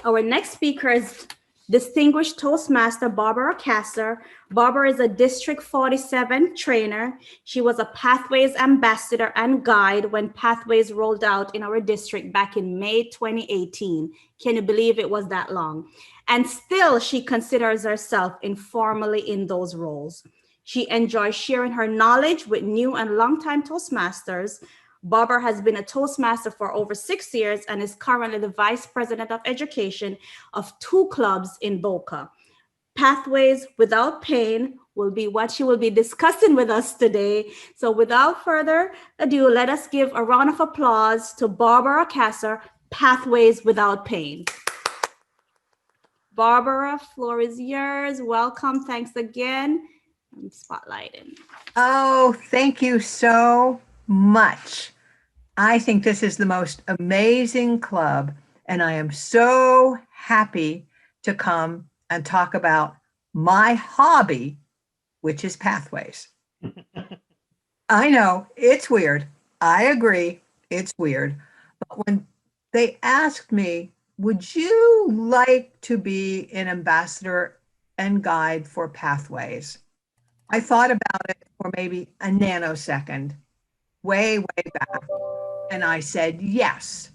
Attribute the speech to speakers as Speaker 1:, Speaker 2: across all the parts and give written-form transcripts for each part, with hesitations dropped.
Speaker 1: Our next speaker is distinguished Toastmaster Barbara Kasser. Barbara is a District 47 trainer. She was a Pathways ambassador and guide when Pathways rolled out in our district back in May 2018. Can you believe it was that long? And still, she considers herself informally in those roles. She enjoys sharing her knowledge with new and longtime Toastmasters. Barbara has been a Toastmaster for over 6 years and is currently the Vice President of Education of 2 clubs in Boca. Pathways Without Pain will be what she will be discussing with us today. So without further ado, let us give a round of applause to Barbara Kasser, Pathways Without Pain. Barbara, floor is yours. Welcome. Thanks again. I'm spotlighting.
Speaker 2: Oh, thank you so much. I think this is the most amazing club, and I am so happy to come and talk about my hobby, which is Pathways. I know it's weird. I agree, it's weird. But when they asked me, would you like to be an ambassador and guide for Pathways? I thought about it for maybe a nanosecond, way back. And I said yes,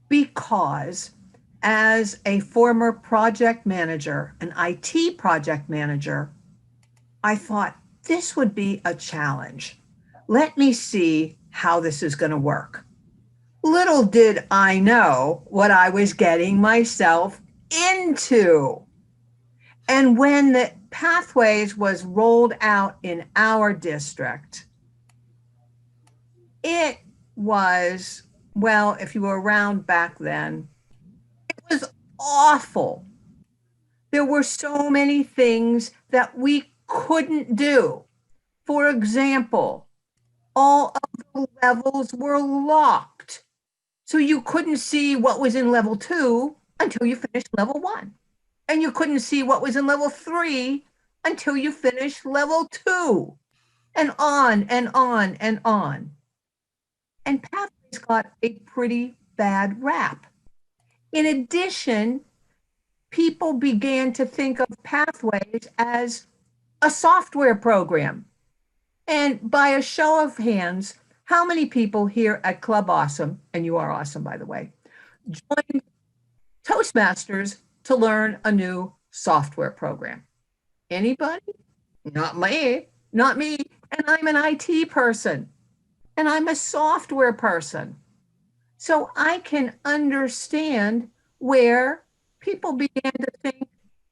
Speaker 2: because as a former project manager, an IT project manager, I thought this would be a challenge. Let me see how this is going to work. Little did I know what I was getting myself into. And when the Pathways was rolled out in our district, it was, well, if you were around back then, it was awful. There were so many things that we couldn't do. For example, all of the levels were locked. So you couldn't see what was in level 2 until you finished level 1. And you couldn't see what was in level 3 until you finished level 2. And on and on and on. And Pathways got a pretty bad rap. In addition, people began to think of Pathways as a software program. And by a show of hands, how many people here at Club Awesome, and you are awesome, by the way, joined Toastmasters to learn a new software program? Anybody? Not me. Not me. And I'm an IT person. And I'm a software person. So I can understand where people began to think,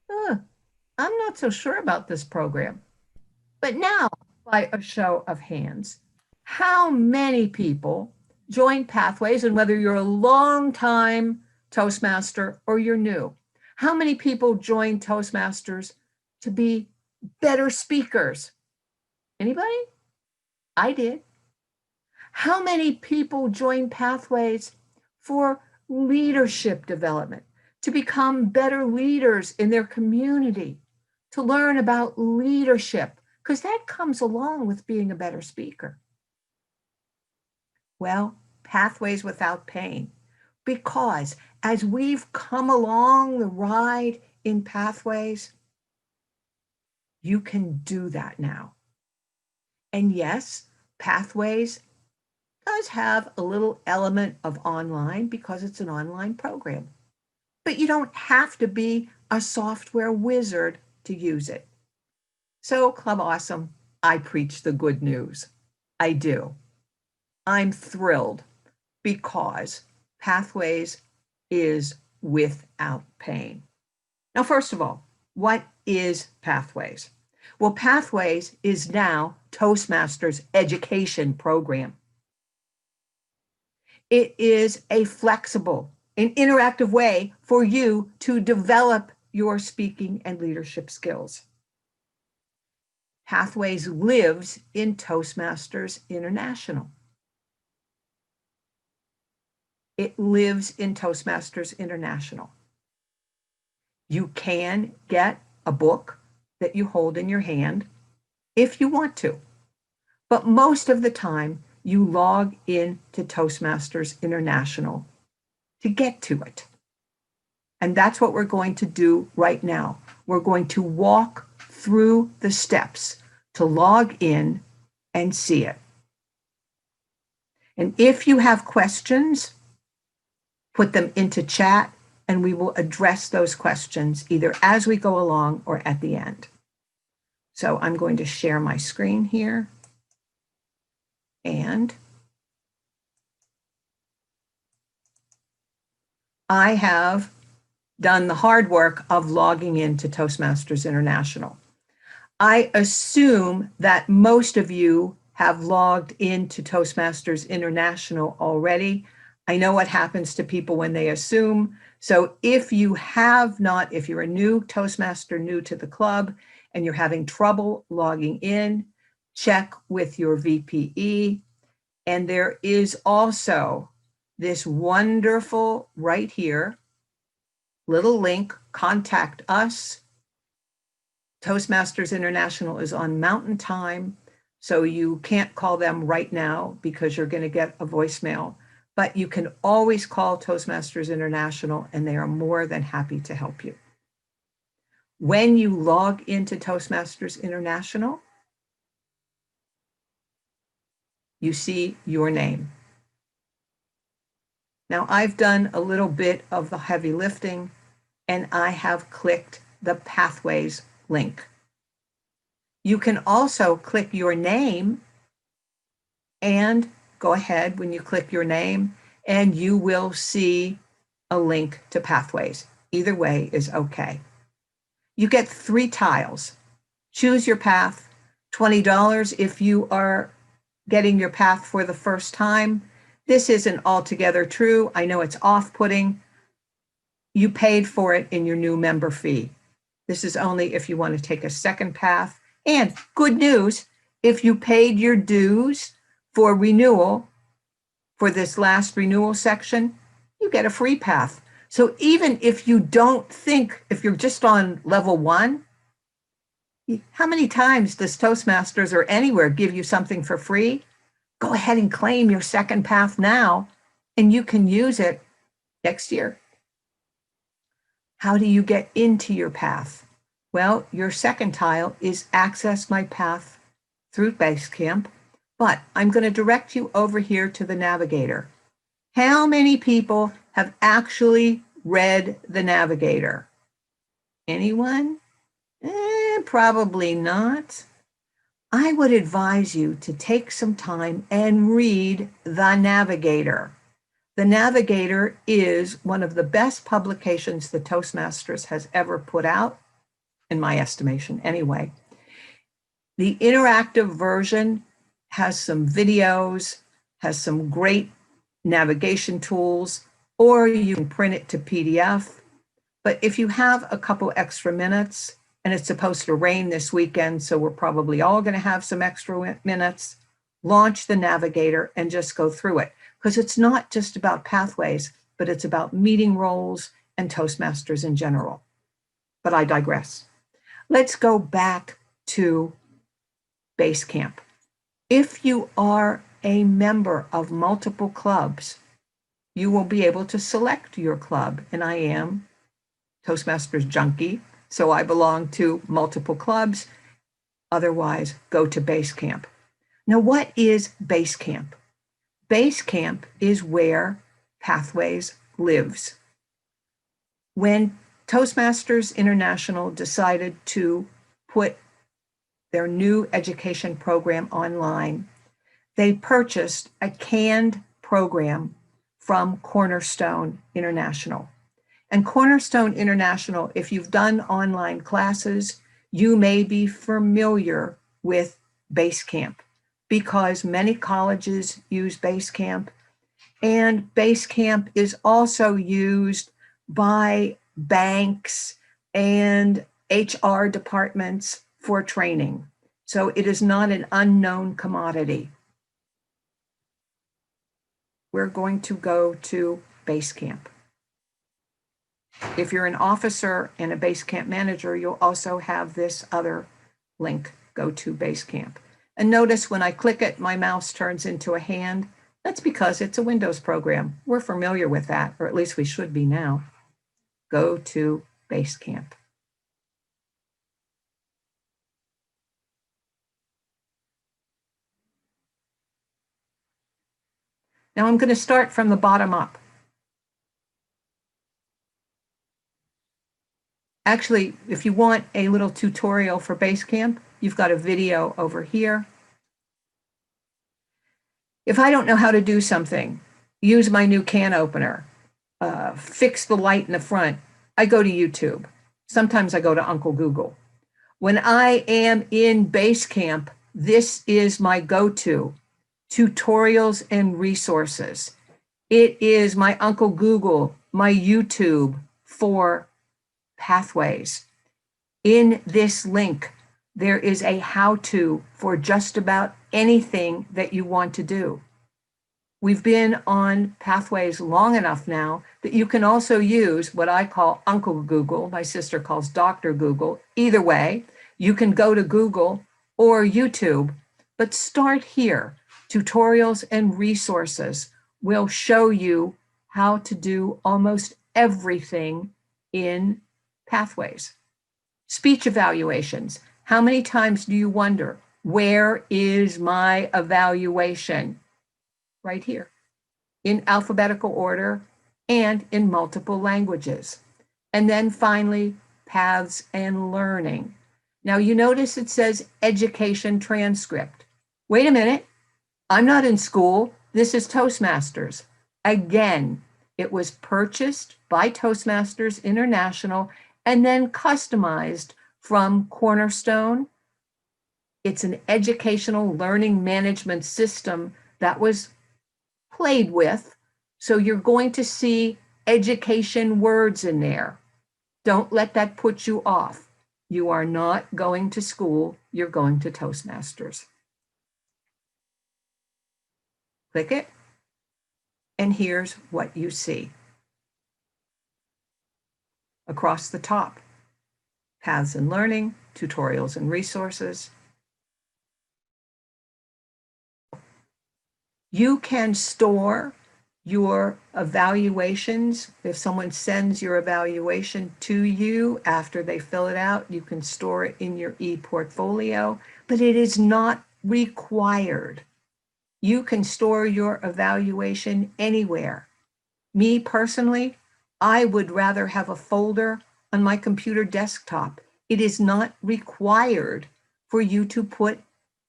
Speaker 2: I'm not so sure about this program. But now, by a show of hands, how many people join Pathways? And whether you're a long time Toastmaster or you're new, how many people join Toastmasters to be better speakers? Anybody? I did. How many people join Pathways for leadership development, to become better leaders in their community, to learn about leadership, because that comes along with being a better speaker? Well, Pathways Without Pain, because as we've come along the ride in Pathways, you can do that now. And yes, Pathways does have a little element of online because it's an online program. But you don't have to be a software wizard to use it. So, Club Awesome, I preach the good news. I do. I'm thrilled because Pathways is without pain. Now, first of all, what is Pathways? Well, Pathways is now Toastmasters education program. It is a flexible and interactive way for you to develop your speaking and leadership skills. Pathways lives in Toastmasters International. It lives in Toastmasters International. You can get a book that you hold in your hand if you want to, but most of the time, you log in to Toastmasters International to get to it. And that's what we're going to do right now. We're going to walk through the steps to log in and see it. And if you have questions, put them into chat and we will address those questions either as we go along or at the end. So I'm going to share my screen here. And I have done the hard work of logging into Toastmasters International. I assume that most of you have logged into Toastmasters International already. I know what happens to people when they assume. So if you have not, if you're a new Toastmaster, new to the club, and you're having trouble logging in, check with your VPE. And there is also this wonderful right here, little link, contact us. Toastmasters International is on Mountain Time, so you can't call them right now because you're going to get a voicemail, but you can always call Toastmasters International and they are more than happy to help you. When you log into Toastmasters International, you see your name. Now I've done a little bit of the heavy lifting and I have clicked the Pathways link. You can also click your name and go ahead when you click your name and you will see a link to Pathways. Either way is okay. You get 3 tiles. Choose your path, $20 if you are getting your path for the first time. This isn't altogether true. I know it's off-putting. You paid for it in your new member fee. This is only if you want to take a second path. And good news, if you paid your dues for renewal, for this last renewal section, you get a free path. So even if you don't think, if you're just on level 1, how many times does Toastmasters or anywhere give you something for free? Go ahead and claim your second path now, and you can use it next year. How do you get into your path? Well, your second tile is access my path through Basecamp, but I'm going to direct you over here to the navigator. How many people have actually read the navigator? Anyone? Probably not. I would advise you to take some time and read the navigator. The Navigator is one of the best publications the Toastmasters has ever put out, in my estimation anyway. The interactive version has some videos, has some great navigation tools, or you can print it to PDF. But if you have a couple extra minutes, and it's supposed to rain this weekend, so we're probably all going to have some extra minutes, launch the Navigator and just go through it. Because it's not just about pathways, but it's about meeting roles and Toastmasters in general. But I digress. Let's go back to Basecamp. If you are a member of multiple clubs, you will be able to select your club. And I am Toastmasters Junkie, so I belong to multiple clubs. Otherwise, go to Basecamp. Now, what is Basecamp? Basecamp is where Pathways lives. When Toastmasters International decided to put their new education program online, they purchased a canned program from Cornerstone International. And Cornerstone International, if you've done online classes, you may be familiar with Basecamp, because many colleges use Basecamp, and Basecamp is also used by banks and HR departments for training. So it is not an unknown commodity. We're going to go to Basecamp. If you're an officer and a Basecamp manager, you'll also have this other link, go to Basecamp. And notice when I click it, my mouse turns into a hand. That's because it's a Windows program. We're familiar with that, or at least we should be now. go to Basecamp. Now I'm going to start from the bottom up. Actually, if you want a little tutorial for Basecamp, you've got a video over here. If I don't know how to do something, use my new can opener, fix the light in the front, I go to YouTube. Sometimes I go to Uncle Google. When I am in Basecamp, this is my go-to, tutorials and resources. It is my Uncle Google, my YouTube for pathways. In this link, there is a how-to for just about anything that you want to do. We've been on pathways long enough now that you can also use what I call Uncle Google. My sister calls Dr. Google. Either way, you can go to Google or YouTube, but start here. Tutorials and resources will show you how to do almost everything in pathways. Speech evaluations. How many times do you wonder, where is my evaluation? Right here, in alphabetical order and in multiple languages. And then finally, paths and learning. Now you notice it says education transcript. Wait a minute, I'm not in school. This is Toastmasters. Again, it was purchased by Toastmasters International and then customized from Cornerstone. It's an educational learning management system that was played with. So you're going to see education words in there. Don't let that put you off. You are not going to school, you're going to Toastmasters. Click it, and here's what you see. Across the top, paths and learning, tutorials and resources. You can store your evaluations. If someone sends your evaluation to you after they fill it out, you can store it in your e-portfolio, but it is not required. You can store your evaluation anywhere. Me personally, I would rather have a folder on my computer desktop. It is not required for you to put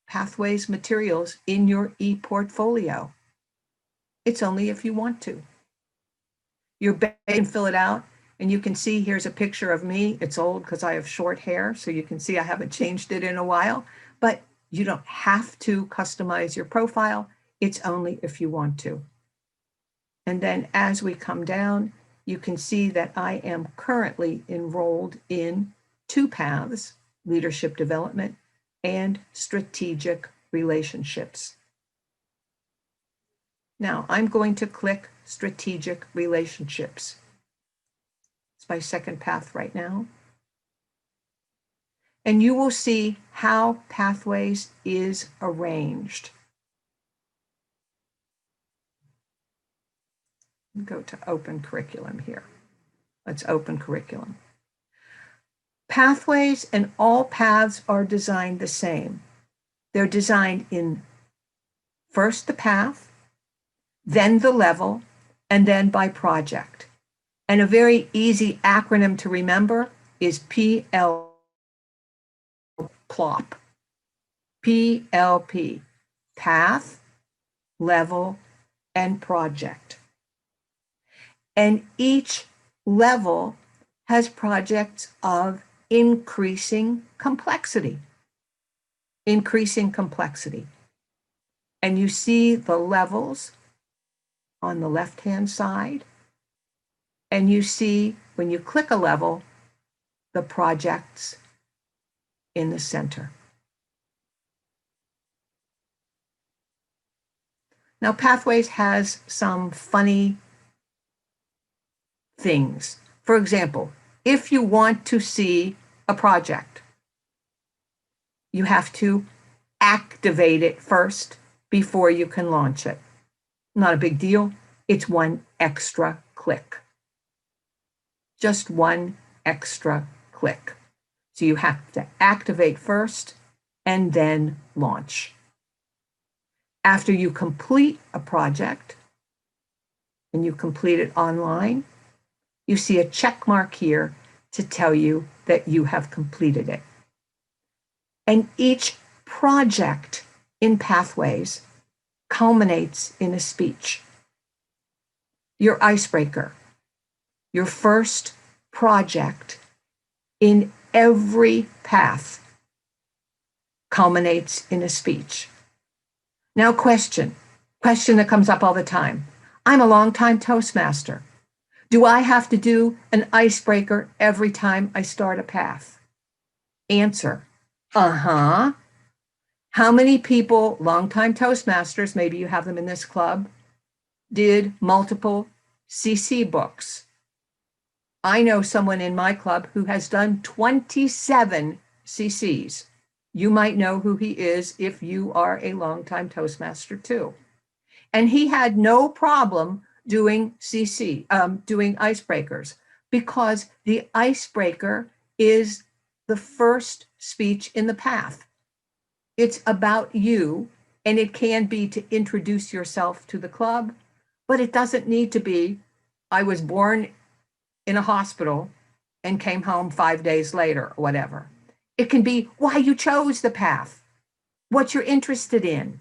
Speaker 2: Pathways materials in your e-portfolio. It's only if you want to. You can fill it out, and you can see here's a picture of me. It's old because I have short hair, so you can see I haven't changed it in a while, but you don't have to customize your profile. It's only if you want to. And then as we come down, you can see that I am currently enrolled in 2 paths, leadership development and strategic relationships. Now I'm going to click strategic relationships. It's my second path right now. And you will see how Pathways is arranged. Go to open curriculum here. Let's open curriculum. Pathways and all paths are designed the same. They're designed in first the path, then the level, and then by project. And a very easy acronym to remember is PLP. PLP, path, level, and project. And each level has projects of increasing complexity. Increasing complexity. And you see the levels on the left-hand side. And you see, when you click a level, the projects in the center. Now, Pathways has some funny things. For example, if you want to see a project, you have to activate it first before you can launch it. Not a big deal. It's one extra click. just one extra click. So you have to activate first and then launch. After you complete a project and you complete it online, you see a check mark here to tell you that you have completed it. And each project in Pathways culminates in a speech. Your icebreaker, your first project in every path culminates in a speech. Now question that comes up all the time. I'm a longtime Toastmaster. Do I have to do an icebreaker every time I start a path? Answer, uh-huh. How many people, longtime Toastmasters, maybe you have them in this club, did multiple CC books? I know someone in my club who has done 27 CCs. You might know who he is if you are a longtime Toastmaster too. And he had no problem doing doing icebreakers, because the icebreaker is the first speech in the path. It's about you, and it can be to introduce yourself to the club, but it doesn't need to be, I was born in a hospital and came home 5 days later, or whatever. It can be why you chose the path, what you're interested in.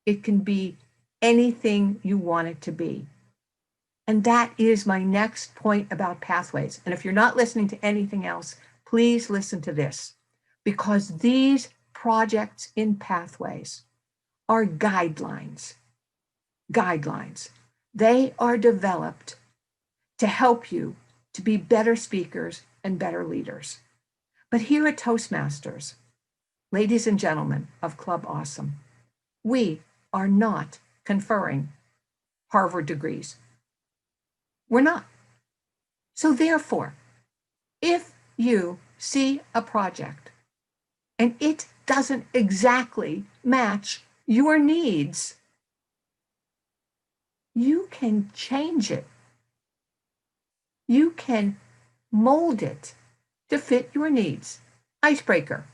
Speaker 2: It can be anything you want it to be. And that is my next point about Pathways. And if you're not listening to anything else, please listen to this, because these projects in Pathways are guidelines. Guidelines. They are developed to help you to be better speakers and better leaders. But here at Toastmasters, ladies and gentlemen of Club Awesome, we are not conferring Harvard degrees. We're not. So therefore, if you see a project and it doesn't exactly match your needs, you can change it. You can mold it to fit your needs. Icebreaker.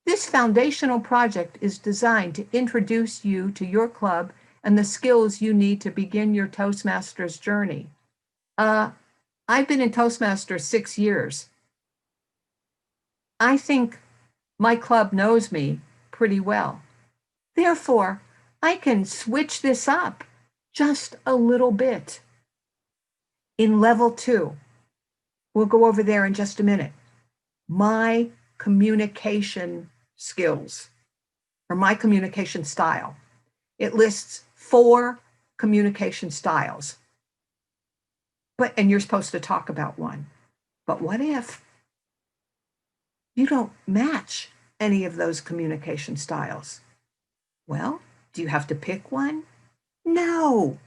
Speaker 2: This foundational project is designed to introduce you to your club and the skills you need to begin your Toastmasters journey. I've been in Toastmasters 6 years. I think my club knows me pretty well. Therefore, I can switch this up just a little bit. In level 2, we'll go over there in just a minute. My communication skills, or my communication style. It lists 4 communication styles. And you're supposed to talk about one. But what if you don't match any of those communication styles? Well, do you have to pick one? No.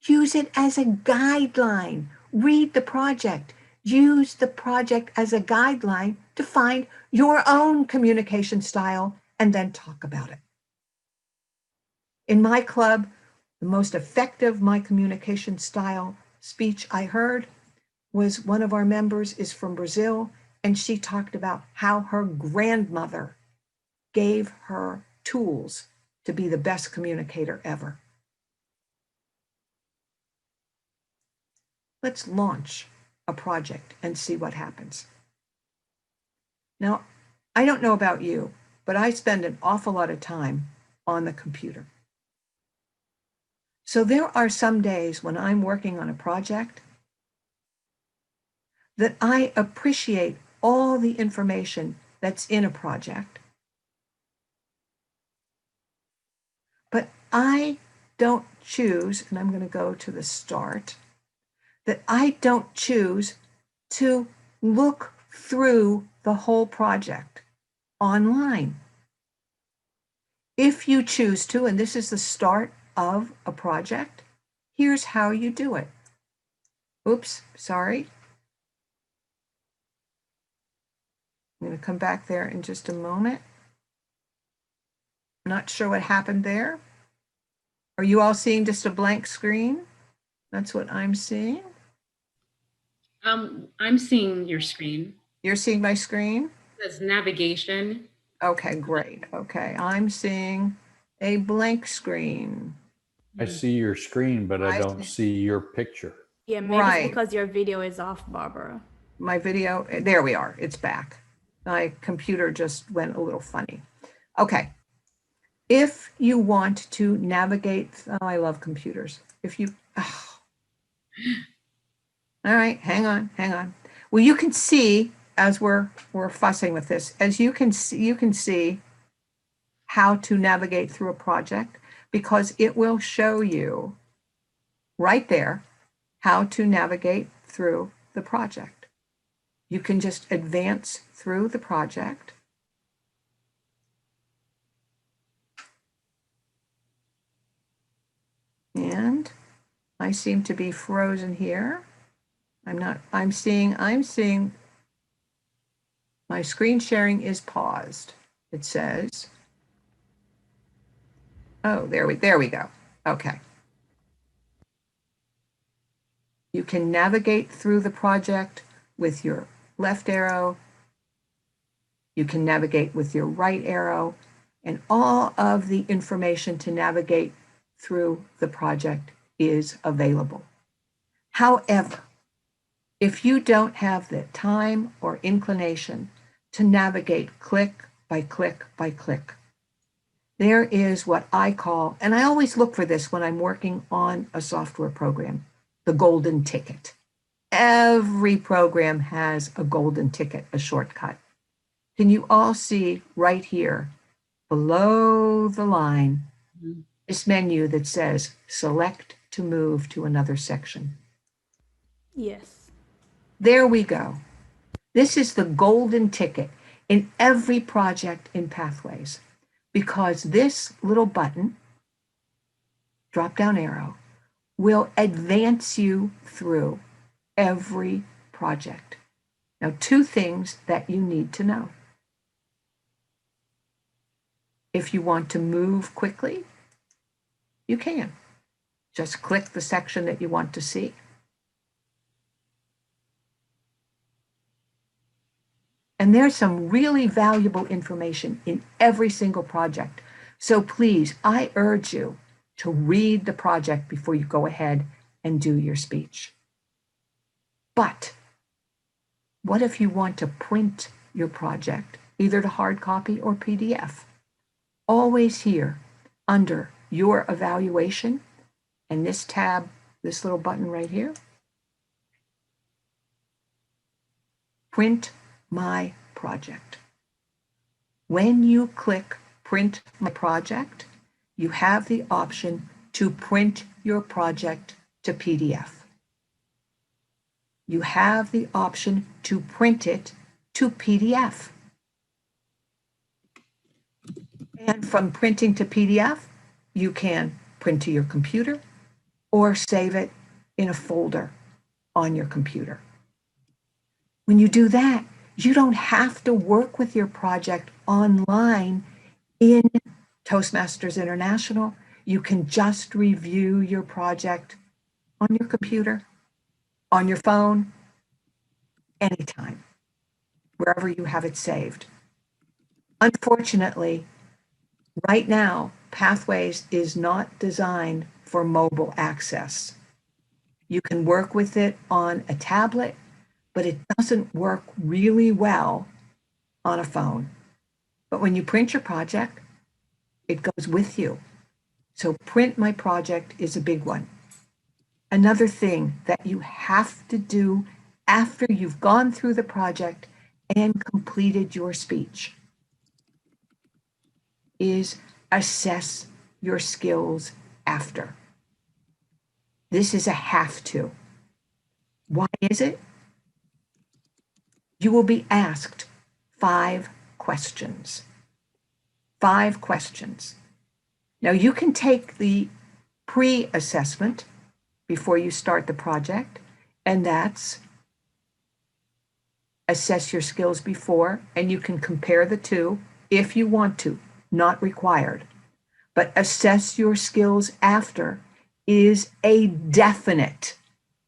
Speaker 2: Use it as a guideline. Read the project. Use the project as a guideline to find your own communication style and then talk about it. In my club, the most effective my communication style speech I heard was one of our members is from Brazil, and she talked about how her grandmother gave her tools to be the best communicator ever. Let's launch a project and see what happens. Now, I don't know about you, but I spend an awful lot of time on the computer. So there are some days when I'm working on a project that I appreciate all the information that's in a project, but I don't choose, and I'm going to go to the start, that I don't choose to look through the whole project online. If you choose to, and this is the start of a project, here's how you do it. Oops, sorry. I'm going to come back there in just a moment. Not sure what happened there. Are you all seeing just a blank screen? That's what I'm seeing.
Speaker 3: I'm seeing your screen.
Speaker 2: You're seeing my screen?
Speaker 3: It says navigation.
Speaker 2: Okay, great. Okay, I'm seeing a blank screen.
Speaker 4: I see your screen, but I don't see your picture.
Speaker 1: Yeah, maybe it's
Speaker 2: Right.
Speaker 1: because your video is off, Barbara.
Speaker 2: My video, there we are, it's back. My computer just went a little funny. Okay. If you want to navigate, oh, I love computers. If you, oh. All right, hang on. Well, you can see as we're fussing with this, as you can see how to navigate through a project, because it will show you right there how to navigate through the project. You can just advance through the project. And I seem to be frozen here. I'm seeing my screen sharing is paused. It says, oh, there we go. Okay. You can navigate through the project with your left arrow. You can navigate with your right arrow, and all of the information to navigate through the project is available. However, if you don't have the time or inclination to navigate click by click by click, there is what I call, and I always look for this when I'm working on a software program, the golden ticket. Every program has a golden ticket, a shortcut. Can you all see right here below the line, this menu that says select to move to another section?
Speaker 1: Yes.
Speaker 2: There we go. This is the golden ticket in every project in Pathways, because this little button, drop down arrow, will advance you through every project. Now, two things that you need to know. If you want to move quickly, you can. Just click the section that you want to see. And there's some really valuable information in every single project. So please, I urge you to read the project before you go ahead and do your speech. But what if you want to print your project, either to hard copy or PDF? Always here under your evaluation and this tab, this little button right here, print my project. When you click print my project, you have the option to print your project to PDF. You have the option to print it to PDF. And from printing to PDF, you can print to your computer or save it in a folder on your computer. When you do that, you don't have to work with your project online in Toastmasters International. You can just review your project on your computer, on your phone, anytime, wherever you have it saved. Unfortunately, right now, Pathways is not designed for mobile access. You can work with it on a tablet, but it doesn't work really well on a phone. But when you print your project, it goes with you. So print my project is a big one. Another thing that you have to do after you've gone through the project and completed your speech is assess your skills after. This is a have to. Why is it? You will be asked 5 questions. 5 questions. Now you can take the pre-assessment before you start the project, and that's assess your skills before, and you can compare the two if you want to, not required. But assess your skills after is a definite.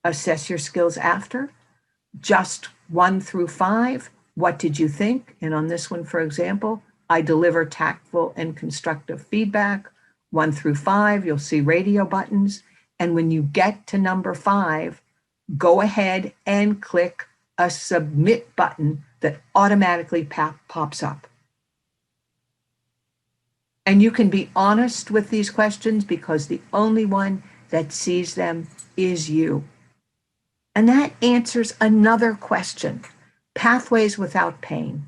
Speaker 2: Assess your skills after just 1 through 5, what did you think? And on this one, for example, I deliver tactful and constructive feedback. 1 through 5, you'll see radio buttons. And when you get to number 5, go ahead and click a submit button that automatically pops up. And you can be honest with these questions because the only one that sees them is you. And that answers another question, pathways without pain.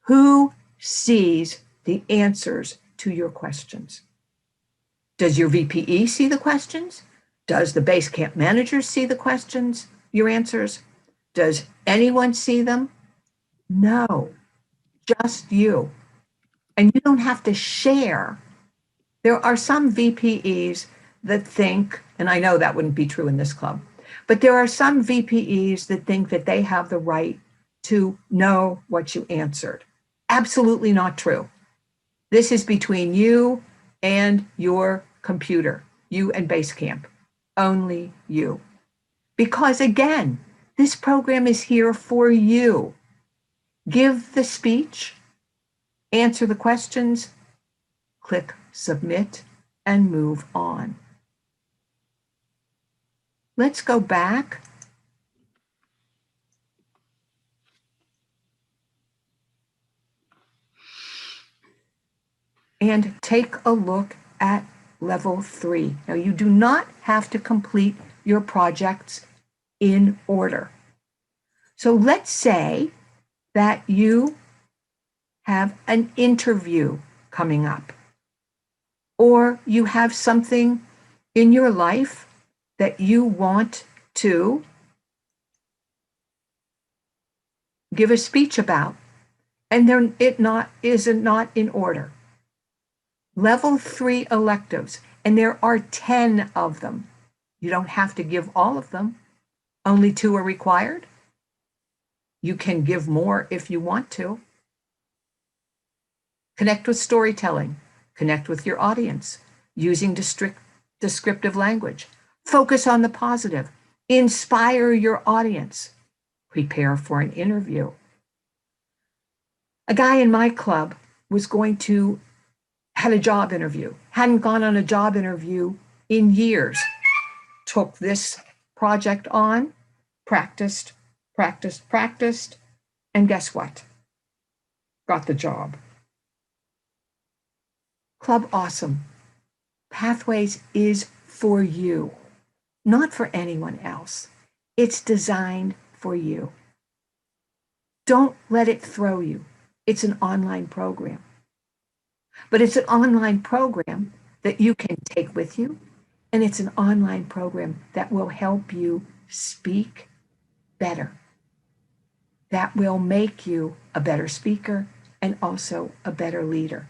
Speaker 2: Who sees the answers to your questions? Does your VPE see the questions? Does the base camp manager see the questions, your answers? Does anyone see them? No, just you. And you don't have to share. There are some VPEs that think, and I know that wouldn't be true in this club, but there are some VPEs that think that they have the right to know what you answered. Absolutely not true. This is between you and your computer, you and Basecamp, only you. Because again, this program is here for you. Give the speech, answer the questions, click submit, and move on. Let's go back. And take a look at level 3. Now, you do not have to complete your projects in order. So let's say that you have an interview coming up, or you have something in your life that you want to give a speech about, and it is not in order. Level 3 electives, and there are 10 of them. You don't have to give all of them. Only 2 are required. You can give more if you want to. Connect with storytelling. Connect with your audience using descriptive language. Focus on the positive. Inspire your audience. Prepare for an interview. A guy in my club had a job interview, hadn't gone on a job interview in years, took this project on, practiced, and guess what? Got the job. Club Awesome. Pathways is for you, not for anyone else. It's designed for you. Don't let it throw you. It's an online program. But it's an online program that you can take with you, and it's an online program that will help you speak better. That will make you a better speaker and also a better leader.